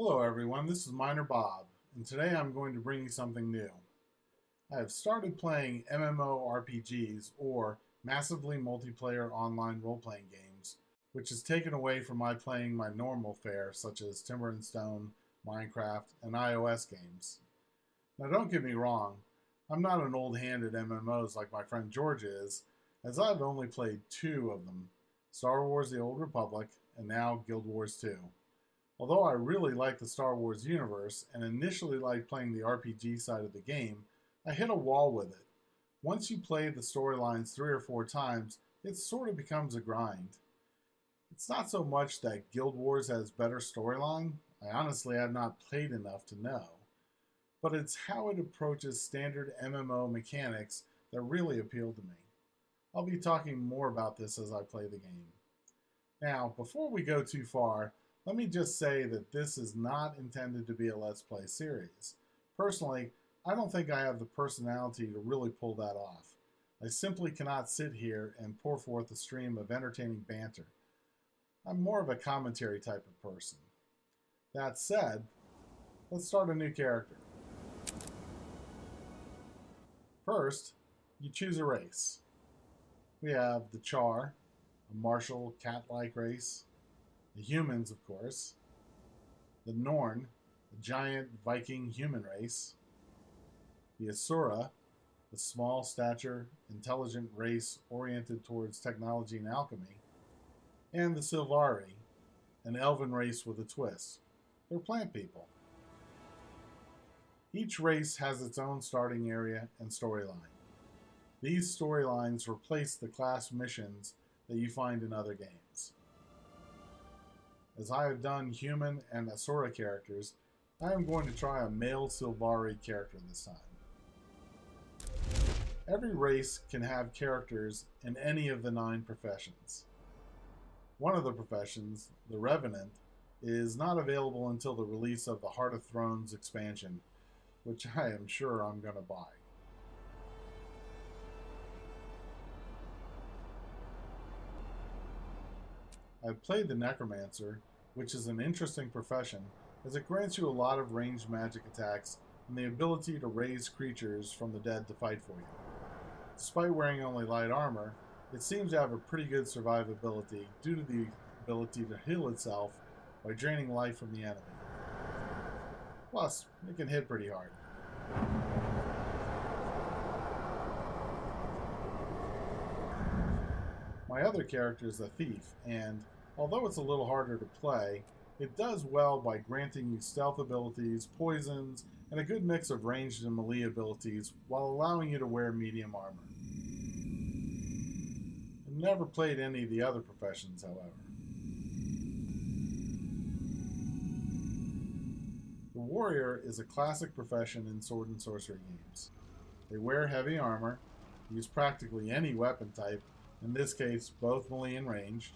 Hello everyone, this is Miner Bob, and today I'm going to bring you something new. I have started playing MMORPGs, or massively multiplayer online role-playing games, which has taken away from my playing my normal fare such as Timber and Stone, Minecraft, and iOS games. Now don't get me wrong, I'm not an old hand at MMOs like my friend George is, as I've only played two of them, Star Wars The Old Republic and now Guild Wars 2. Although I really like the Star Wars universe and initially liked playing the RPG side of the game, I hit a wall with it. Once you play the storylines 3 or 4 times, it sort of becomes a grind. It's not so much that Guild Wars has better storyline, I honestly have not played enough to know, but it's how it approaches standard MMO mechanics that really appeal to me. I'll be talking more about this as I play the game. Now, before we go too far, let me just say that this is not intended to be a Let's Play series. Personally, I don't think I have the personality to really pull that off. I simply cannot sit here and pour forth a stream of entertaining banter. I'm more of a commentary type of person. That said, let's start a new character. First, you choose a race. We have the Char, a martial cat-like race. The humans, of course. The Norn, a giant Viking human race. The Asura, a small stature, intelligent race oriented towards technology and alchemy. And the Silvari, an elven race with a twist. They're plant people. Each race has its own starting area and storyline. These storylines replace the class missions that you find in other games. As I have done human and Asura characters, I am going to try a male Silvari character this time. Every race can have characters in any of the 9 professions. One of the professions, the Revenant, is not available until the release of the Heart of Thrones expansion, which I am sure I'm going to buy. I've played the Necromancer, which is an interesting profession as it grants you a lot of ranged magic attacks and the ability to raise creatures from the dead to fight for you. Despite wearing only light armor, it seems to have a pretty good survivability due to the ability to heal itself by draining life from the enemy. Plus, it can hit pretty hard. My other character is a thief, and although it's a little harder to play, it does well by granting you stealth abilities, poisons, and a good mix of ranged and melee abilities while allowing you to wear medium armor. I've never played any of the other professions, however. The warrior is a classic profession in sword and sorcery games. They wear heavy armor, use practically any weapon type, in this case both melee and ranged,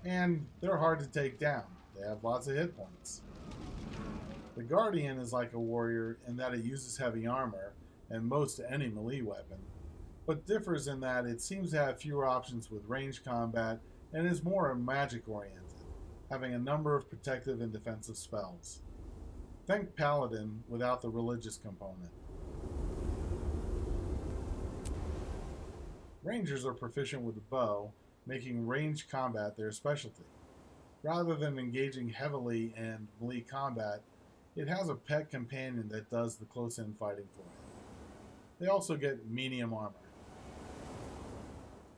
and they're hard to take down. They have lots of hit points. The Guardian is like a warrior in that it uses heavy armor and most any melee weapon, but differs in that it seems to have fewer options with ranged combat and is more magic oriented, having a number of protective and defensive spells. Think Paladin without the religious component. Rangers are proficient with the bow, making ranged combat their specialty. Rather than engaging heavily in melee combat, it has a pet companion that does the close-in fighting for it. They also get medium armor.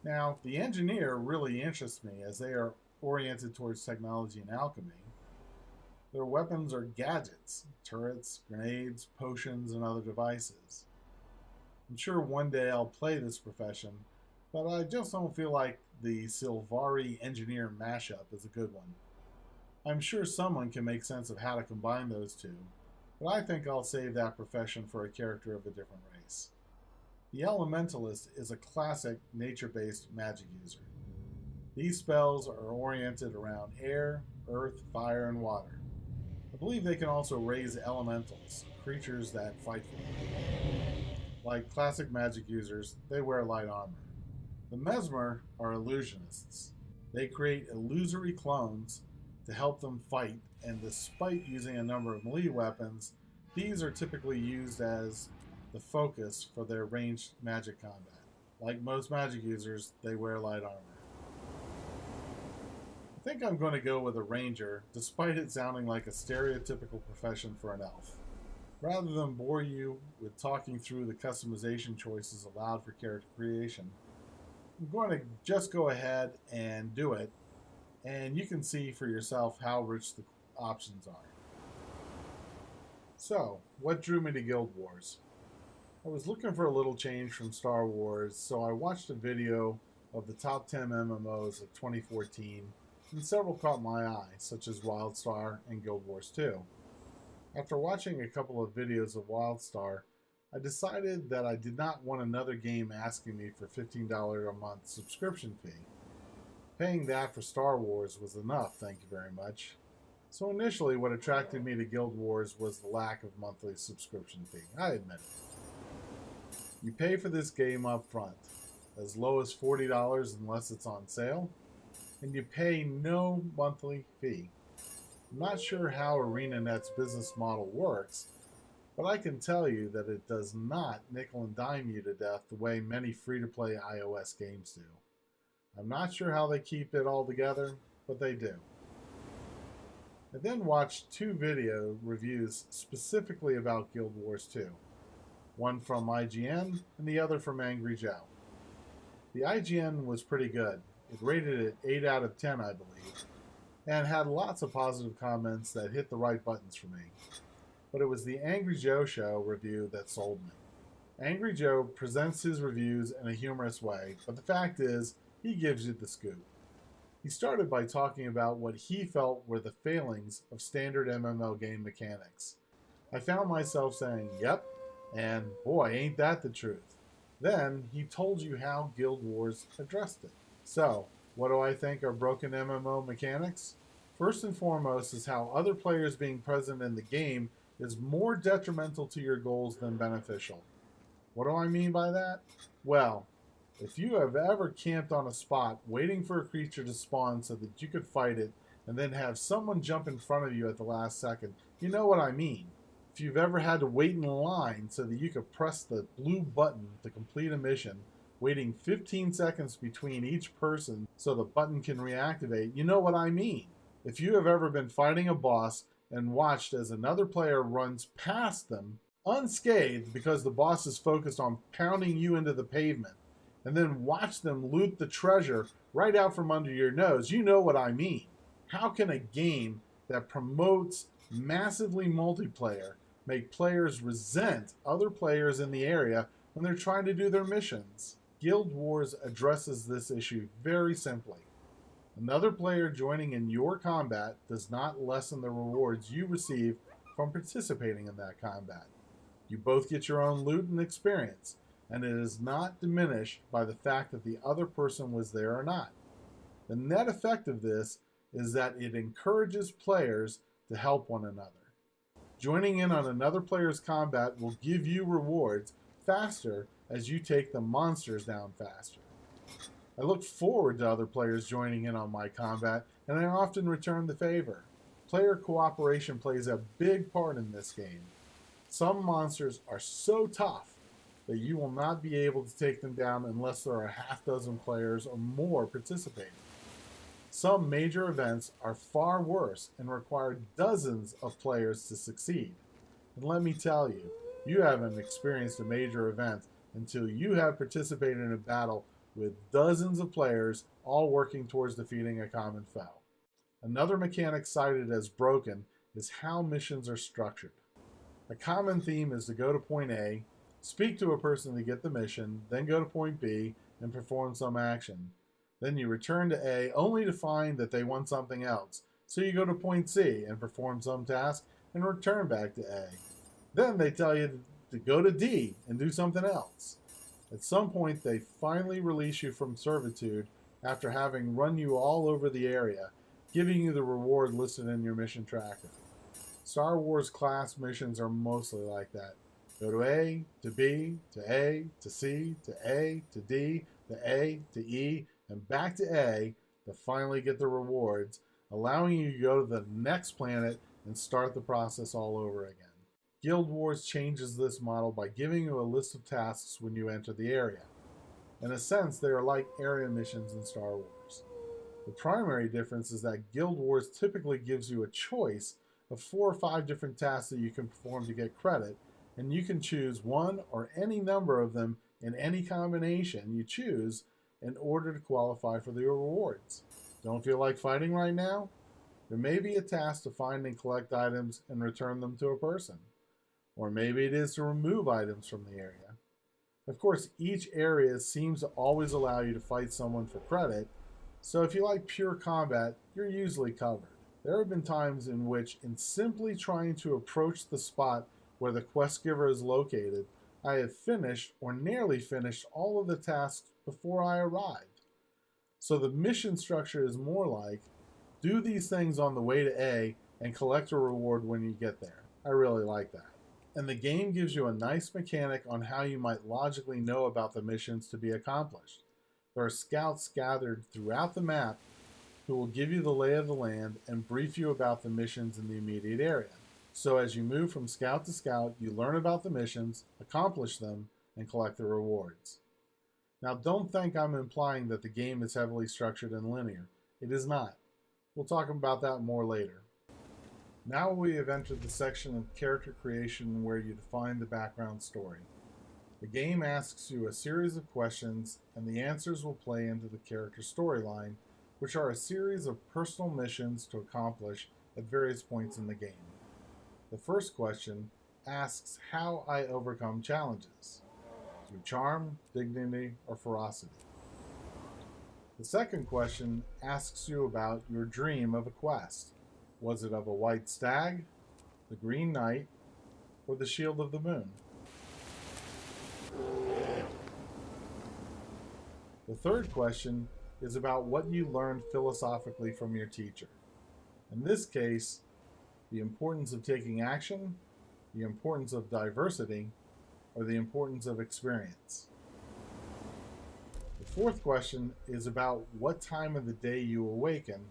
Now, the engineer really interests me as they are oriented towards technology and alchemy. Their weapons are gadgets, turrets, grenades, potions, and other devices. I'm sure one day I'll play this profession, but I just don't feel like the Silvari engineer mashup is a good one. I'm sure someone can make sense of how to combine those two, but I think I'll save that profession for a character of a different race. The Elementalist is a classic nature-based magic user. These spells are oriented around air, earth, fire, and water. I believe they can also raise elementals, creatures that fight for them. Like classic magic users, they wear light armor. The Mesmer are illusionists. They create illusory clones to help them fight, and despite using a number of melee weapons, these are typically used as the focus for their ranged magic combat. Like most magic users, they wear light armor. I think I'm going to go with a ranger, despite it sounding like a stereotypical profession for an elf. Rather than bore you with talking through the customization choices allowed for character creation, I'm going to just go ahead and do it, and you can see for yourself how rich the options are. So, what drew me to Guild Wars? I was looking for a little change from Star Wars, so I watched a video of the top 10 MMOs of 2014, and several caught my eye, such as WildStar and Guild Wars 2. After watching a couple of videos of WildStar, I decided that I did not want another game asking me for $15 a month subscription fee. Paying that for Star Wars was enough, thank you very much. So initially what attracted me to Guild Wars was the lack of monthly subscription fee, I admit it. You pay for this game up front, as low as $40 unless it's on sale, and you pay no monthly fee. I'm not sure how ArenaNet's business model works, but I can tell you that it does not nickel and dime you to death the way many free-to-play iOS games do. I'm not sure how they keep it all together, but they do. I then watched two video reviews specifically about Guild Wars 2, one from IGN and the other from Angry Joe. The IGN was pretty good. It rated it 8 out of 10, I believe, and had lots of positive comments that hit the right buttons for me. But it was the Angry Joe Show review that sold me. Angry Joe presents his reviews in a humorous way, but the fact is, he gives you the scoop. He started by talking about what he felt were the failings of standard MMO game mechanics. I found myself saying, yep, and boy, ain't that the truth. Then he told you how Guild Wars addressed it. So, what do I think are broken MMO mechanics? First and foremost is how other players being present in the game is more detrimental to your goals than beneficial. What do I mean by that? Well, if you have ever camped on a spot waiting for a creature to spawn so that you could fight it and then have someone jump in front of you at the last second, you know what I mean. If you've ever had to wait in line so that you could press the blue button to complete a mission, waiting 15 seconds between each person so the button can reactivate, you know what I mean. If you have ever been fighting a boss and watched as another player runs past them unscathed because the boss is focused on pounding you into the pavement, and then watch them loot the treasure right out from under your nose, you know what I mean. How can a game that promotes massively multiplayer make players resent other players in the area when they're trying to do their missions? Guild Wars addresses this issue very simply. Another player joining in your combat does not lessen the rewards you receive from participating in that combat. You both get your own loot and experience, and it is not diminished by the fact that the other person was there or not. The net effect of this is that it encourages players to help one another. Joining in on another player's combat will give you rewards faster as you take the monsters down faster. I look forward to other players joining in on my combat, and I often return the favor. Player cooperation plays a big part in this game. Some monsters are so tough that you will not be able to take them down unless there are a half dozen players or more participating. Some major events are far worse and require dozens of players to succeed. And let me tell you, you haven't experienced a major event until you have participated in a battle with dozens of players all working towards defeating a common foe. Another mechanic cited as broken is how missions are structured. A common theme is to go to point A, speak to a person to get the mission, then go to point B and perform some action. Then you return to A only to find that they want something else. So you go to point C and perform some task and return back to A. Then they tell you to go to D and do something else. At some point they finally release you from servitude after having run you all over the area, giving you the reward listed in your mission tracker. Star Wars class missions are mostly like that. Go to A, to B, to A, to C, to A, to D, to A, to E, and back to A to finally get the rewards, allowing you to go to the next planet and start the process all over again. Guild Wars changes this model by giving you a list of tasks when you enter the area. In a sense, they are like area missions in Star Wars. The primary difference is that Guild Wars typically gives you a choice of 4 or 5 different tasks that you can perform to get credit, and you can choose one or any number of them in any combination you choose in order to qualify for the rewards. Don't feel like fighting right now? There may be a task to find and collect items and return them to a person. Or maybe it is to remove items from the area. Of course, each area seems to always allow you to fight someone for credit, so if you like pure combat, you're usually covered. There have been times in which, in simply trying to approach the spot where the quest giver is located, I have finished or nearly finished all of the tasks before I arrived. So the mission structure is more like, do these things on the way to A and collect a reward when you get there. I really like that. And the game gives you a nice mechanic on how you might logically know about the missions to be accomplished. There are scouts gathered throughout the map who will give you the lay of the land and brief you about the missions in the immediate area. So as you move from scout to scout, you learn about the missions, accomplish them, and collect the rewards. Now don't think I'm implying that the game is heavily structured and linear. It is not. We'll talk about that more later. Now we have entered the section of character creation where you define the background story. The game asks you a series of questions, and the answers will play into the character storyline, which are a series of personal missions to accomplish at various points in the game. The first question asks how I overcome challenges, through charm, dignity, or ferocity. The second question asks you about your dream of a quest. Was it of a white stag, the green knight, or the shield of the moon? The third question is about what you learned philosophically from your teacher. In this case, the importance of taking action, the importance of diversity, or the importance of experience. The fourth question is about what time of the day you awaken,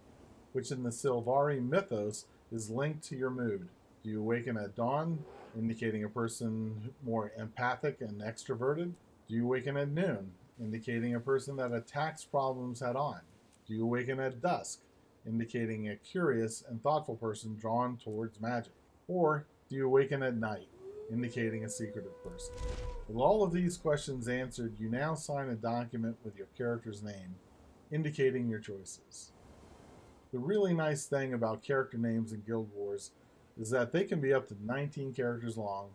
which in the Sylvari mythos is linked to your mood. Do you awaken at dawn, indicating a person more empathic and extroverted? Do you awaken at noon, indicating a person that attacks problems head on? Do you awaken at dusk, indicating a curious and thoughtful person drawn towards magic? Or do you awaken at night, indicating a secretive person? With all of these questions answered, you now sign a document with your character's name, indicating your choices. The really nice thing about character names in Guild Wars is that they can be up to 19 characters long,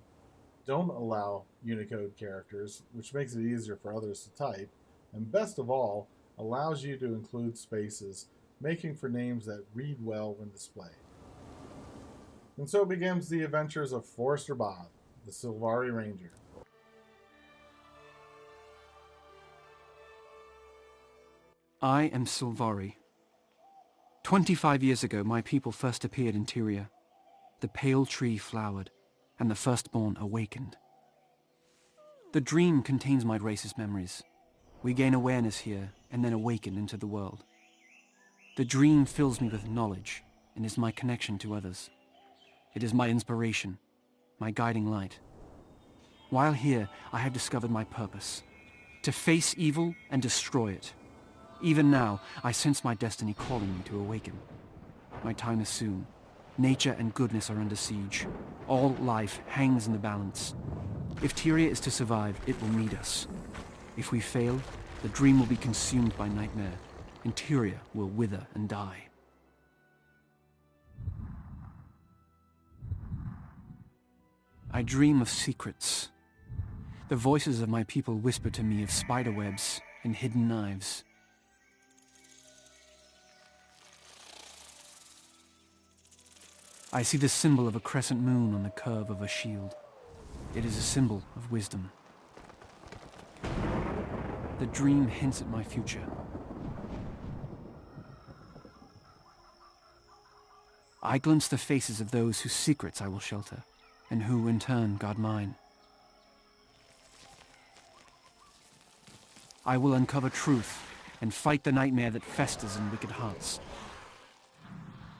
don't allow Unicode characters, which makes it easier for others to type, and best of all, allows you to include spaces, making for names that read well when displayed. And so begins the adventures of Forester Bob, the Sylvari Ranger. I am Sylvari. 25 years ago, my people first appeared in Tyria. The pale tree flowered, and the firstborn awakened. The dream contains my race's memories. We gain awareness here, and then awaken into the world. The dream fills me with knowledge, and is my connection to others. It is my inspiration, my guiding light. While here, I have discovered my purpose, to face evil and destroy it. Even now, I sense my destiny calling me to awaken. My time is soon. Nature and goodness are under siege. All life hangs in the balance. If Tyria is to survive, it will need us. If we fail, the dream will be consumed by nightmare, and Tyria will wither and die. I dream of secrets. The voices of my people whisper to me of spiderwebs and hidden knives. I see the symbol of a crescent moon on the curve of a shield. It is a symbol of wisdom. The dream hints at my future. I glimpse the faces of those whose secrets I will shelter, and who, in turn, guard mine. I will uncover truth and fight the nightmare that festers in wicked hearts.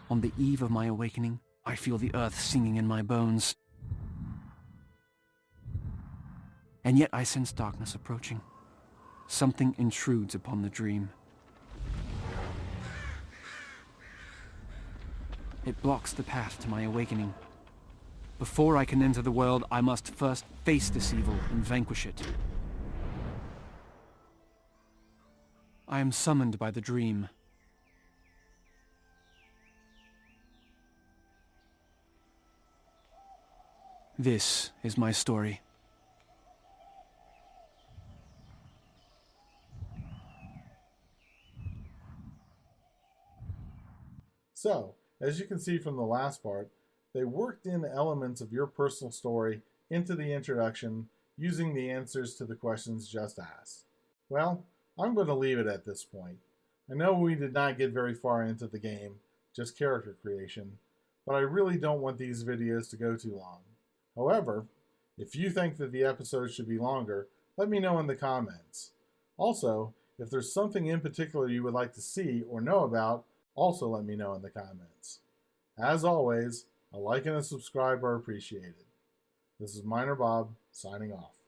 On the eve of my awakening, I feel the earth singing in my bones. And yet I sense darkness approaching. Something intrudes upon the dream. It blocks the path to my awakening. Before I can enter the world, I must first face this evil and vanquish it. I am summoned by the dream. This is my story. So, as you can see from the last part, they worked in elements of your personal story into the introduction using the answers to the questions just asked. Well, I'm going to leave it at this point. I know we did not get very far into the game, just character creation, but I really don't want these videos to go too long. However, if you think that the episodes should be longer, let me know in the comments. Also, if there's something in particular you would like to see or know about, also let me know in the comments. As always, a like and a subscribe are appreciated. This is Miner Bob, signing off.